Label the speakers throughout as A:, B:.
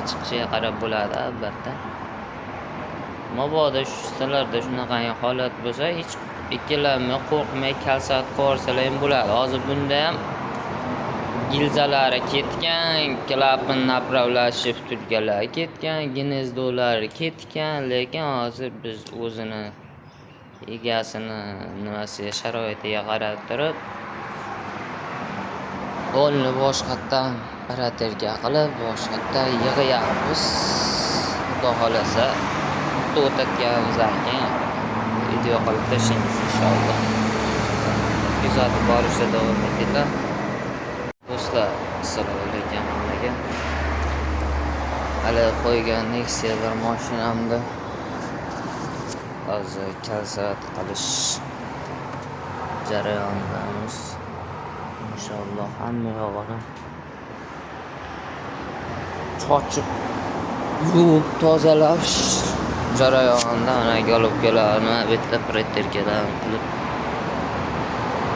A: chiqishiga qarab bo'ladi albatta. Mabodo sizlarda shunaqangi holat bo'lsa, hech ikkilanmay, qo'rqmay kalsat qo'rsalar ham bo'ladi. Hozir bunda ham gilzalari ketgan, klapin направляющий vtulkalari ketgan, gnezdolari ketgan, lekin hozir biz o'zini egasini nimasiga sharoitiga qarab turib qo'lni boshqatdan operatorga qilib boshqatdan yig'yapmiz. Xudo xolasa o'tayotganimizdan keyin video qilib tashlaymiz inshaalloh. Kuzatib borishda davom etinglar. Do'stlar, assalomu alaykum hammaga. Hali qo'ygan Nexia bir mashinamda hozir kalsat qilish jarayonidamiz. Inshaalloh hamma yog'ini sochib yuvib tozalash jarayonida ana golubkalarni bitta preterkadan qilib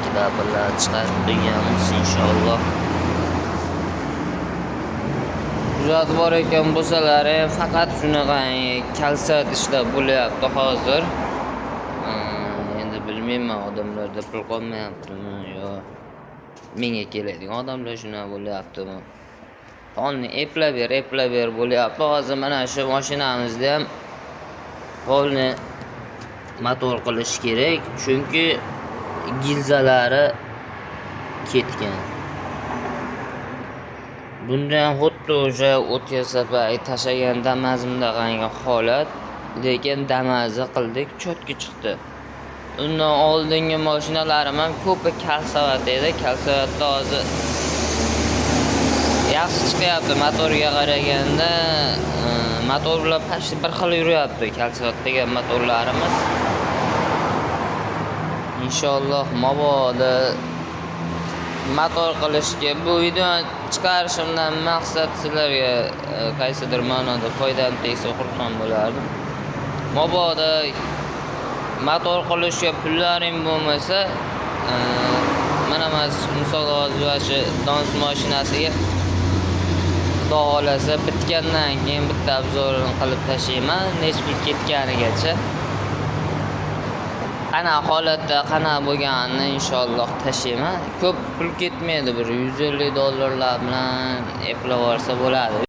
A: kitoblar chiqarib qo'yganmiz inshaalloh. Kuzatib bor ekan bo'lsalar ham faqat shunaqa kalsat ishlab bo'lyapti hozir. Endi bilmayman, odamlarda pul qolmayaptimi yo menga keladigan odamlar shunaqa bo'lyaptimi. Polni eplab ber bo'lyapti. Hozir mana shu mashinamizda ham polni motor qilish kerak, chunki gilzalari ketgan. Bunda ham xuddi o'sha o'tga sapay tashagan damazimdagi holat, lekin damazni qildik, chotki chiqdi. Undan oldingi mashinalarim ham ko'pi kalsavat edi. Kalsavatda hozir yaxshi chiqyapti motorga qaraganda. Motor bilan почти bir xil yuryapti kalsavat degan motorlarimiz. Inshaalloh mabodo motor qilishga bu videoni chiqarishimdan maqsad sizlarga qaysidir ma'noda foydam tegsa xursand bo'lardim. Mabodo motor qilishga pullaring bo'lmasa, mana misol hozir shu dans mashinasiga Xudo xolasa bitgandan keyin bitta obzorini qilib tashlayman, nech pul ketganigacha. Qana holatda qana bo'lganini inshaalloh tashlayman. Ko'p pul ketmaydi, bir $150 bilan eplab olsa bo'ladi.